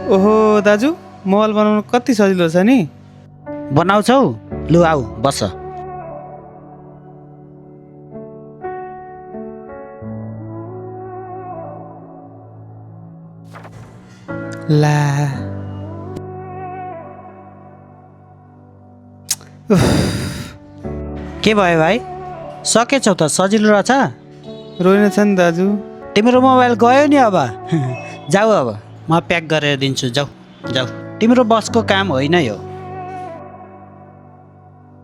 ओहो दाजु, मोबाइल बनाउनु कति सजिलो छ नि। बनाउँछौ? लु आऊ बस। ला के भयो भाइ? सकेछौ त? सजिलो रहेछ? रोइन छ नि दाजु। तिम्रो मोबाइल गयो नि अब। जाऊ अब म प्याक गरेर दिन्छु, जाऊ जाऊ। तिम्रो बसको काम होइन यो।